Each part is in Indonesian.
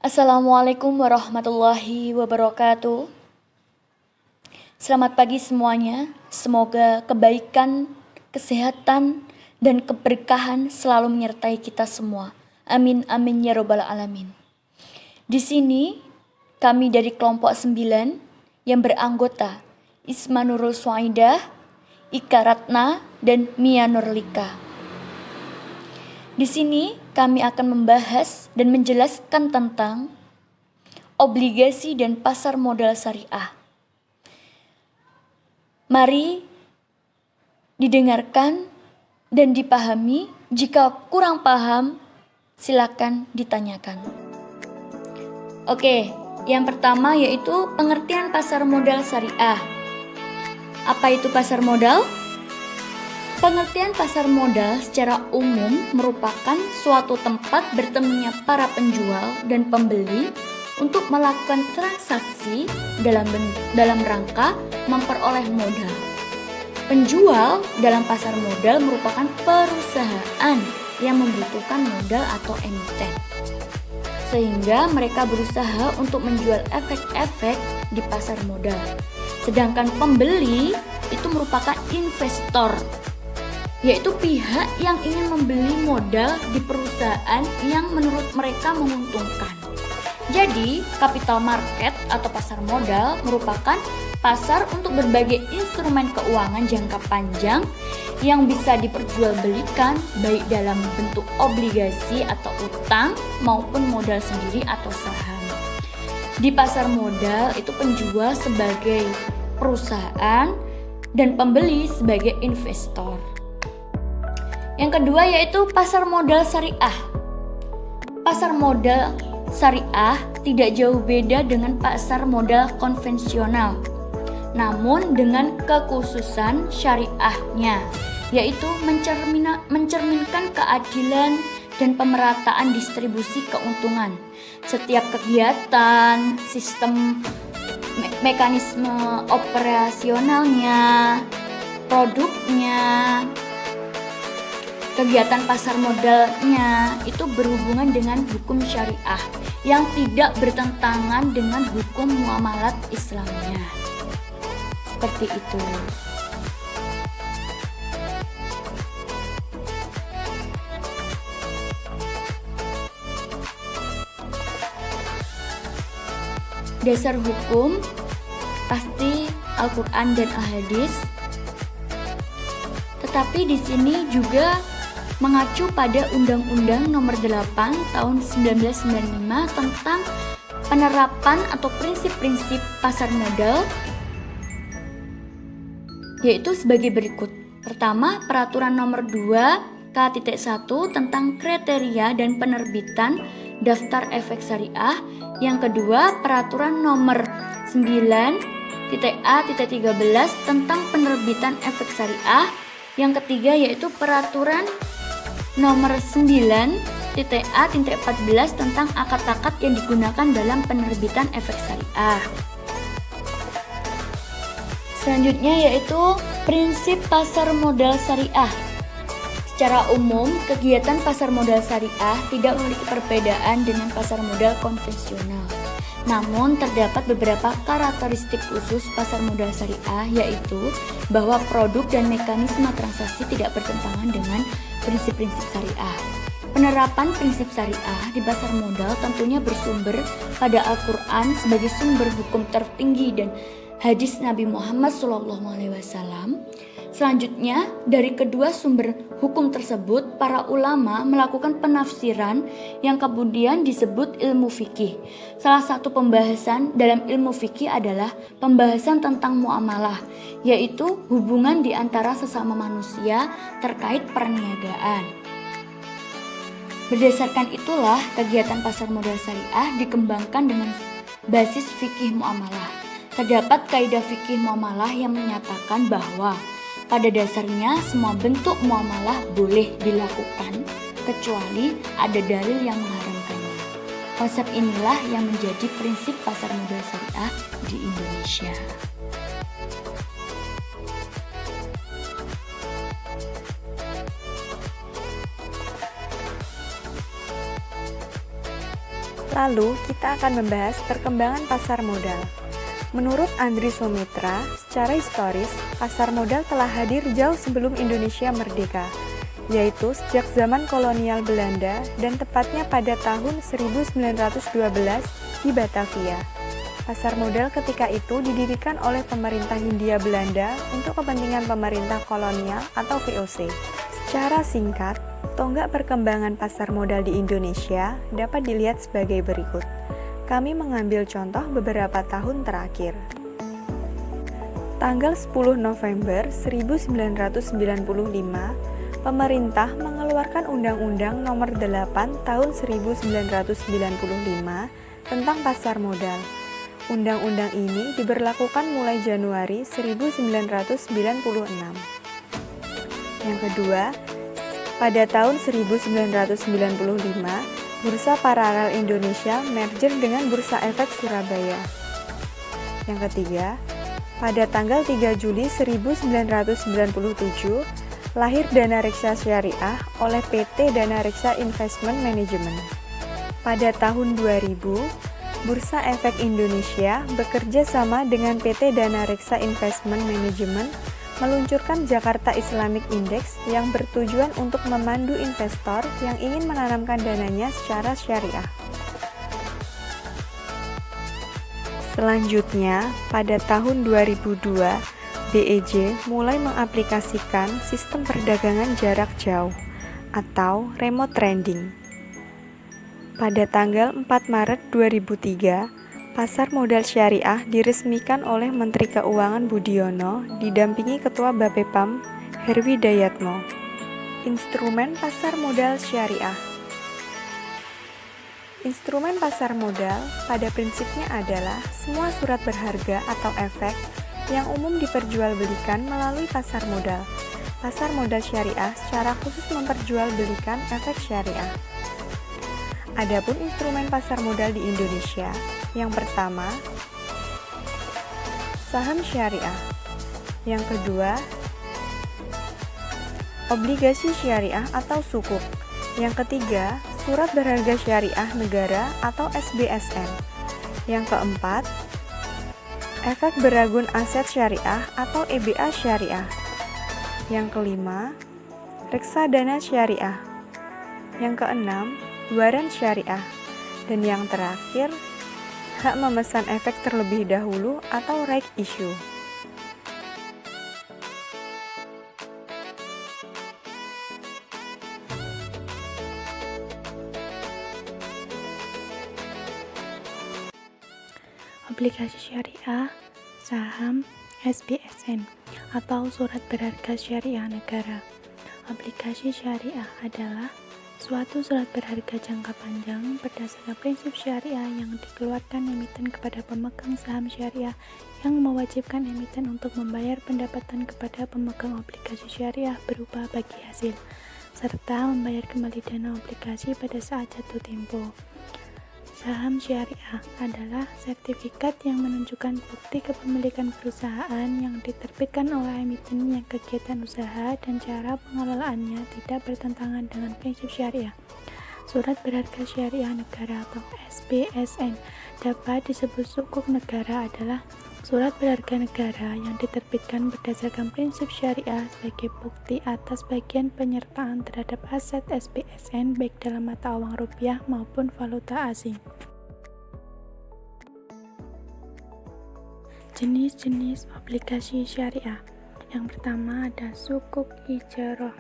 Assalamualaikum warahmatullahi wabarakatuh. Selamat pagi semuanya. Semoga kebaikan, kesehatan, dan keberkahan selalu menyertai kita semua. Amin amin ya robbal alamin. Di sini kami dari kelompok 9 yang beranggota Isma Nurul Suaidah, Ika Ratna, dan Mia Nurlika. Di sini kami akan membahas dan menjelaskan tentang obligasi dan pasar modal syariah. Mari didengarkan dan dipahami. Jika kurang paham, silakan ditanyakan. Oke, yang pertama yaitu pengertian pasar modal syariah. Apa itu pasar modal? Pengertian pasar modal secara umum merupakan suatu tempat bertemunya para penjual dan pembeli untuk melakukan transaksi dalam rangka memperoleh modal. Penjual dalam pasar modal merupakan perusahaan yang membutuhkan modal atau emiten, sehingga mereka berusaha untuk menjual efek-efek di pasar modal. Sedangkan pembeli itu merupakan investor, yaitu pihak yang ingin membeli modal di perusahaan yang menurut mereka menguntungkan. Jadi, capital market atau pasar modal merupakan pasar untuk berbagai instrumen keuangan jangka panjang yang bisa diperjualbelikan baik dalam bentuk obligasi atau utang maupun modal sendiri atau saham. Di pasar modal itu penjual sebagai perusahaan dan pembeli sebagai investor. Yang kedua yaitu pasar modal syariah. Pasar modal syariah tidak jauh beda dengan pasar modal konvensional, namun dengan kekhususan syariahnya, yaitu mencerminkan keadilan dan pemerataan distribusi keuntungan. Setiap kegiatan, sistem mekanisme operasionalnya, produknya, kegiatan pasar modalnya itu berhubungan dengan hukum syariah yang tidak bertentangan dengan hukum muamalat Islamnya. Seperti itu. Dasar hukum pasti Al-Quran dan Al-Hadis. Tetapi di sini juga mengacu pada Undang-Undang Nomor 8 Tahun 1995 tentang penerapan atau prinsip-prinsip pasar modal, yaitu sebagai berikut. Pertama, Peraturan Nomor 2 K.1 tentang kriteria dan penerbitan daftar efek syariah. Yang kedua, Peraturan Nomor 9.A.13 tentang penerbitan efek syariah. Yang ketiga yaitu Peraturan Nomor 9.A.14 tentang akad-akad yang digunakan dalam penerbitan efek syariah. Selanjutnya yaitu prinsip pasar modal syariah. Secara umum, kegiatan pasar modal syariah tidak memiliki perbedaan dengan pasar modal konvensional. Namun terdapat beberapa karakteristik khusus pasar modal syariah, yaitu bahwa produk dan mekanisme transaksi tidak bertentangan dengan prinsip-prinsip syariah. Penerapan prinsip syariah di pasar modal tentunya bersumber pada Al-Quran sebagai sumber hukum tertinggi dan hadis Nabi Muhammad SAW. Selanjutnya, dari kedua sumber hukum tersebut, para ulama melakukan penafsiran yang kemudian disebut ilmu fikih. Salah satu pembahasan dalam ilmu fikih adalah pembahasan tentang muamalah, yaitu hubungan di antara sesama manusia terkait perniagaan. Berdasarkan itulah, kegiatan pasar modal syariah dikembangkan dengan basis fikih muamalah. Terdapat kaidah fikih muamalah yang menyatakan bahwa pada dasarnya semua bentuk muamalah boleh dilakukan kecuali ada dalil yang mengharamkannya. Konsep inilah yang menjadi prinsip pasar modal syariah di Indonesia. Lalu, kita akan membahas perkembangan pasar modal. Menurut Andri Soumitra, secara historis, pasar modal telah hadir jauh sebelum Indonesia merdeka, yaitu sejak zaman kolonial Belanda dan tepatnya pada tahun 1912 di Batavia. Pasar modal ketika itu didirikan oleh pemerintah Hindia Belanda untuk kepentingan pemerintah kolonial atau VOC. Secara singkat, tonggak perkembangan pasar modal di Indonesia dapat dilihat sebagai berikut. Kami mengambil contoh beberapa tahun terakhir. Tanggal 10 November 1995, pemerintah mengeluarkan Undang-Undang Nomor 8 Tahun 1995 tentang pasar modal. Undang-undang ini diberlakukan mulai Januari 1996. Yang kedua, pada tahun 1995, Bursa Paralel Indonesia merger dengan Bursa Efek Surabaya. Yang ketiga, pada tanggal 3 Juli 1997, lahir Dana Reksa Syariah oleh PT Dana Reksa Investment Management. Pada tahun 2000, Bursa Efek Indonesia bekerja sama dengan PT Dana Reksa Investment Management meluncurkan Jakarta Islamic Index yang bertujuan untuk memandu investor yang ingin menanamkan dananya secara syariah. Selanjutnya, pada tahun 2002, BEJ mulai mengaplikasikan sistem perdagangan jarak jauh atau remote trading. Pada tanggal 4 Maret 2003, Pasar modal syariah diresmikan oleh Menteri Keuangan Budiono didampingi Ketua Bapepam Herwi Dayatmo. Instrumen pasar modal syariah. Instrumen pasar modal pada prinsipnya adalah semua surat berharga atau efek yang umum diperjualbelikan melalui pasar modal. Pasar modal syariah secara khusus memperjualbelikan efek syariah. Adapun instrumen pasar modal di Indonesia, yang pertama, saham syariah. Yang kedua, obligasi syariah atau sukuk. Yang ketiga, surat berharga syariah negara atau SBSN. Yang keempat, efek beragun aset syariah atau EBA syariah. Yang kelima, reksadana syariah. Yang keenam, waran syariah. Dan yang terakhir, hak memesan efek terlebih dahulu atau right issue. Obligasi syariah, saham, SBSN atau surat berharga syariah negara. Obligasi syariah adalah suatu surat berharga jangka panjang berdasarkan prinsip syariah yang dikeluarkan emiten kepada pemegang saham syariah yang mewajibkan emiten untuk membayar pendapatan kepada pemegang obligasi syariah berupa bagi hasil, serta membayar kembali dana obligasi pada saat jatuh tempo. Saham syariah adalah sertifikat yang menunjukkan bukti kepemilikan perusahaan yang diterbitkan oleh emiten yang kegiatan usaha dan cara pengelolaannya tidak bertentangan dengan prinsip syariah. Surat berharga syariah negara atau SBSN dapat disebut sukuk negara adalah surat berharga negara yang diterbitkan berdasarkan prinsip syariah sebagai bukti atas bagian penyertaan terhadap aset SBSN baik dalam mata uang rupiah maupun valuta asing. Jenis-jenis obligasi syariah. Yang pertama ada sukuk ijarah.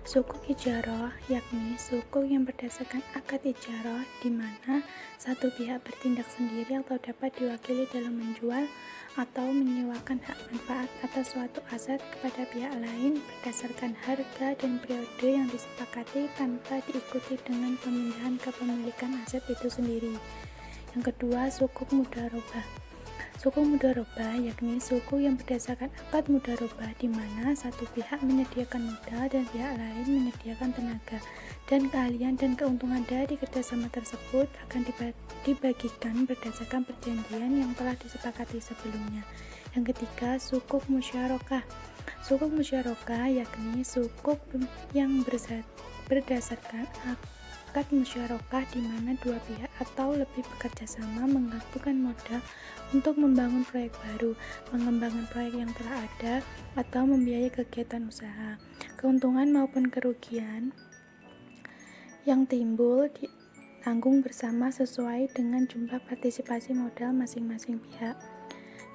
Sukuk ijarah yakni sukuk yang berdasarkan akad ijarah di mana satu pihak bertindak sendiri atau dapat diwakili dalam menjual atau menyewakan hak manfaat atas suatu aset kepada pihak lain berdasarkan harga dan periode yang disepakati tanpa diikuti dengan pemindahan kepemilikan aset itu sendiri. Yang kedua, sukuk mudharabah. Sukuk mudharabah yakni sukuk yang berdasarkan akad mudharabah di mana satu pihak menyediakan modal dan pihak lain menyediakan tenaga dan keahlian dan keuntungan dari kerjasama tersebut akan dibagikan berdasarkan perjanjian yang telah disepakati sebelumnya. Yang ketiga, sukuk musyarakah. Sukuk musyarakah yakni sukuk yang berdasarkan akad musyarakah di mana dua pihak atau lebih bekerja sama menggabungkan modal untuk membangun proyek baru, mengembangkan proyek yang telah ada, atau membiayai kegiatan usaha. Keuntungan maupun kerugian yang timbul ditanggung bersama sesuai dengan jumlah partisipasi modal masing-masing pihak.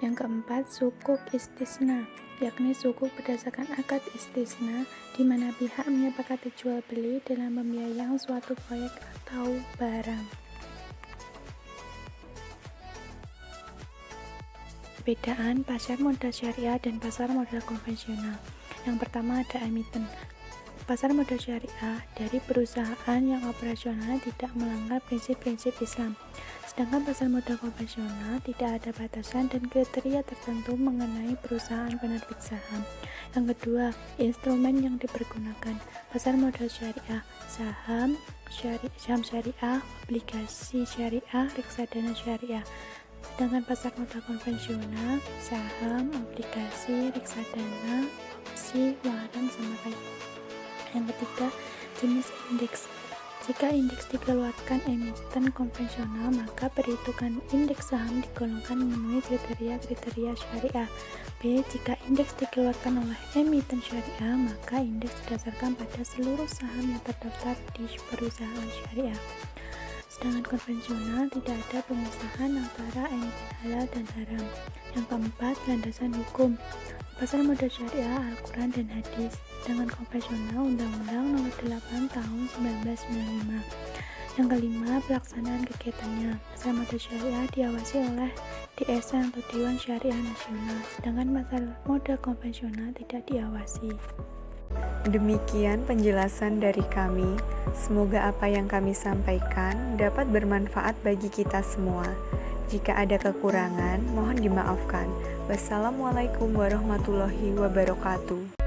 Yang keempat, sukuk istisna, yakni sukuk berdasarkan akad istisna di mana pihak menyepakati jual beli dalam pembiayaan suatu proyek atau barang. Perbedaan pasar modal syariah dan pasar modal konvensional. Yang pertama ada emiten. Pasar modal syariah dari perusahaan yang operasionalnya tidak melanggar prinsip-prinsip Islam. Sedangkan pasar modal konvensional tidak ada batasan dan kriteria tertentu mengenai perusahaan penerbit saham. Yang kedua, instrumen yang dipergunakan. Pasar modal syariah, saham syariah, obligasi syariah, reksadana syariah. Sedangkan pasar modal konvensional, saham, obligasi, reksadana, opsi, waran, sama lain. Yang ketiga, jenis indeks. Jika indeks dikeluarkan emiten konvensional, maka perhitungan indeks saham digolongkan memenuhi kriteria-kriteria syariah. B. Jika indeks dikeluarkan oleh emiten syariah, maka indeks didasarkan pada seluruh saham yang terdaftar di perusahaan syariah. Sedangkan konvensional tidak ada pemisahan antara emiten halal dan haram. Yang keempat, landasan hukum. Pasar modal syariah, Al-Quran dan hadis. Sedangkan konvensional Undang-Undang Nomor 8 Tahun 1995. Yang kelima, pelaksanaan kegiatannya. Pasar modal syariah diawasi oleh DSN atau Dewan Syariah Nasional. Sedangkan pasar modal konvensional tidak diawasi. Demikian penjelasan dari kami. Semoga apa yang kami sampaikan dapat bermanfaat bagi kita semua. Jika ada kekurangan, mohon dimaafkan. Wassalamualaikum warahmatullahi wabarakatuh.